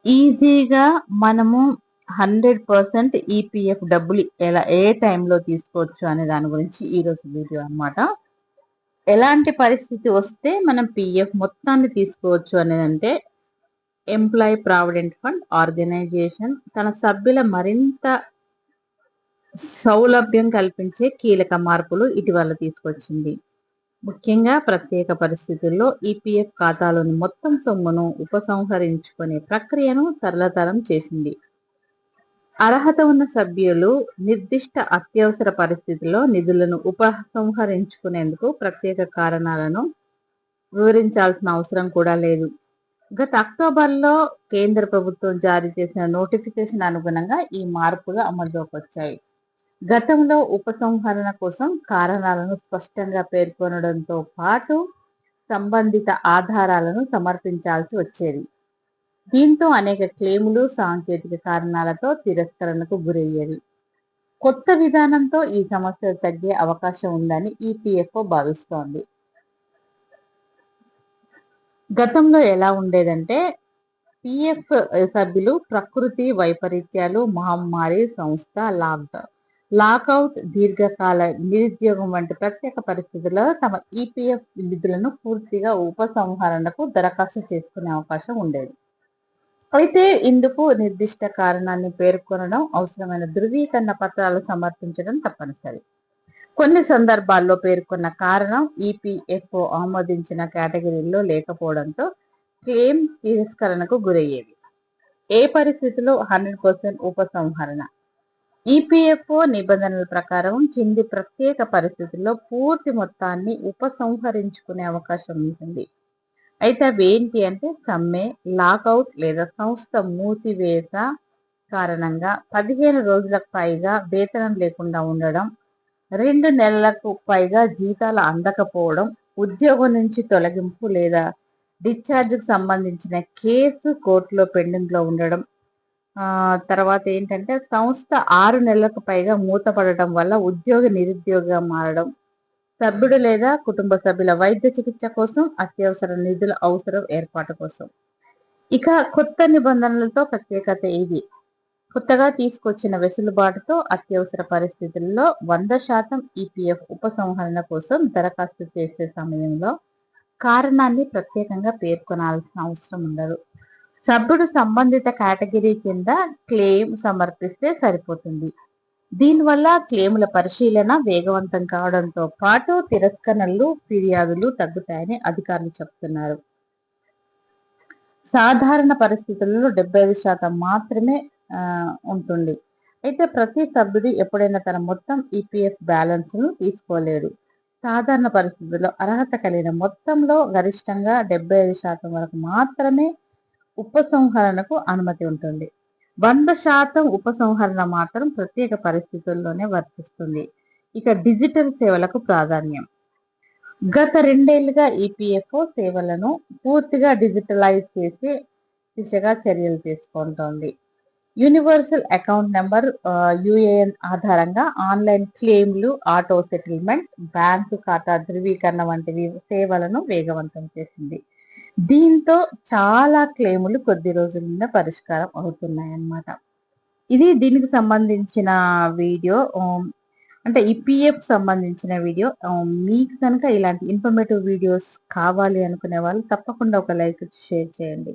ఈజీగా మనము 100% ఈపీఎఫ్ డబ్బులు ఎలా ఏ టైంలో తీసుకోవచ్చు అనే దాని గురించి ఈరోజు వీడియో అన్నమాట. ఎలాంటి పరిస్థితి వస్తే మనం పీఎఫ్ మొత్తాన్ని తీసుకోవచ్చు అనేదంటే, ఎంప్లాయీ ప్రావిడెంట్ ఫండ్ ఆర్గనైజేషన్ తన సభ్యుల మరింత సౌలభ్యం కల్పించే కీలక మార్పులు ఇటీవల తీసుకొచ్చింది. ముఖ్యంగా ప్రత్యేక పరిస్థితుల్లో ఈపీఎఫ్ ఖాతాలోని మొత్తం సొమ్మును ఉపసంహరించుకునే ప్రక్రియను సరళతరం చేసింది. అర్హత ఉన్న సభ్యులు నిర్దిష్ట అత్యవసర పరిస్థితుల్లో నిధులను ఉపసంహరించుకునేందుకు ప్రత్యేక కారణాలను వివరించాల్సిన అవసరం కూడా లేదు. గత అక్టోబర్లో కేంద్ర ప్రభుత్వం జారీ చేసిన నోటిఫికేషన్ అనుగుణంగా ఈ మార్పులు అమల్లోకి వచ్చాయి. గతంలో ఉపసంహరణ కోసం కారణాలను స్పష్టంగా పేర్కొనడంతో పాటు సంబంధిత ఆధారాలను సమర్పించాల్సి వచ్చేది. దీంతో అనేక క్లెయిములు సాంకేతిక కారణాలతో తిరస్కరణకు గురయ్యేవి. కొత్త విధానంతో ఈ సమస్యలు తగ్గే అవకాశం ఉందని ఈపీఎఫ్ఓ భావిస్తోంది. గతంలో ఎలా ఉండేదంటే, పిఎఫ్ సభ్యులు ప్రకృతి వైపరీత్యాలు, మహమ్మారి, సంస్థ లాకౌట్, దీర్ఘకాల నిరుద్యోగం వంటి ప్రత్యేక పరిస్థితుల్లో తమ ఈపీఎఫ్ నిధులను పూర్తిగా ఉపసంహరణకు దరఖాస్తు చేసుకునే అవకాశం ఉండేది. అయితే ఇందుకు నిర్దిష్ట కారణాన్ని పేర్కొనడం, అవసరమైన ధృవీకరణ పత్రాలు సమర్పించడం తప్పనిసరి. కొన్ని సందర్భాల్లో పేర్కొన్న కారణం ఈపీఎఫ్ఓ ఆమోదించిన కేటగిరీల్లో లేకపోవడంతో క్లెయిమ్ తిరస్కరణకు గురయ్యేది. ఏ పరిస్థితిలో 100% ఉపసంహరణ? ఈపీఎఫ్ఓ నిబంధనల ప్రకారం కింది ప్రత్యేక పరిస్థితుల్లో పూర్తి మొత్తాన్ని ఉపసంహరించుకునే అవకాశం ఉంటుంది. అయితే అవి ఏంటి అంటే, సమ్మె, లాకౌట్ లేదా సంస్థ మూసివేత కారణంగా 15 రోజులకు పైగా వేతనం లేకుండా ఉండడం, 2 నెలలకు పైగా జీతాలు అందకపోవడం, ఉద్యోగం నుంచి తొలగింపు లేదా డిశ్చార్జ్కి సంబంధించిన కేసు కోర్టులో పెండింగ్లో ఉండడం, తర్వాత ఏంటంటే సంస్థ 6 నెలలకు పైగా మూతపడటం వల్ల ఉద్యోగి నిరుద్యోగిగా మారడం, సభ్యుడు లేదా కుటుంబ సభ్యుల వైద్య చికిత్స కోసం అత్యవసర నిధుల అవసరం ఏర్పాటు కోసం. ఇక కొత్త నిబంధనలతో ప్రత్యేకత ఇది. కొత్తగా తీసుకొచ్చిన వెసులుబాటుతో అత్యవసర పరిస్థితుల్లో 100% ఈపీఎఫ్ ఉపసంహరణ కోసం దరఖాస్తు చేసే సమయంలో కారణాన్ని ప్రత్యేకంగా పేర్కొనాల్సిన అవసరం ఉండదు. సభ్యుడు సంబంధిత కేటగిరీ కింద క్లెయిమ్ సమర్పిస్తే సరిపోతుంది. దీనివల్ల క్లెయిముల పరిశీలన వేగవంతం కావడంతో పాటు తిరస్కరణలు, ఫిర్యాదులు తగ్గుతాయని అధికారులు చెబుతున్నారు. సాధారణ పరిస్థితుల్లో 75% మాత్రమే ఉంటుంది. అయితే ప్రతి సభ్యుడు ఎప్పుడైనా తన మొత్తం ఈపీఎఫ్ బ్యాలెన్స్ను తీసుకోలేడు. సాధారణ పరిస్థితుల్లో అర్హత కలిగిన మొత్తంలో గరిష్టంగా 75% వరకు మాత్రమే ఉపసంహరణకు అనుమతి ఉంటుంది. 100% ఉపసంహరణ మాత్రం ప్రత్యేక పరిస్థితుల్లోనే వర్తిస్తుంది. ఇక డిజిటల్ సేవలకు ప్రాధాన్యం. గత 2 ఏళ్లుగా ఈపీఎఫ్ఓ సేవలను పూర్తిగా డిజిటలైజ్ చేసే దిశగా చర్యలు తీసుకుంటోంది. యూనివర్సల్ అకౌంట్ నెంబర్ యూఏఎన్ ఆధారంగా ఆన్లైన్ క్లెయిమ్లు, ఆటో సెటిల్మెంట్, బ్యాంకు ఖాతా ధృవీకరణ వంటి సేవలను వేగవంతం చేసింది. దీంతో చాలా క్లెయిములు కొద్ది రోజుల్లో పరిష్కారం అవుతున్నాయన్నమాట. ఇది దీనికి సంబంధించిన వీడియో. అంటే ఈ పిఎఫ్ సంబంధించిన వీడియో. మీకు కనుక ఇలాంటి ఇన్ఫర్మేటివ్ వీడియోస్ కావాలి అనుకునే వాళ్ళు తప్పకుండా ఒక లైక్ షేర్ చేయండి.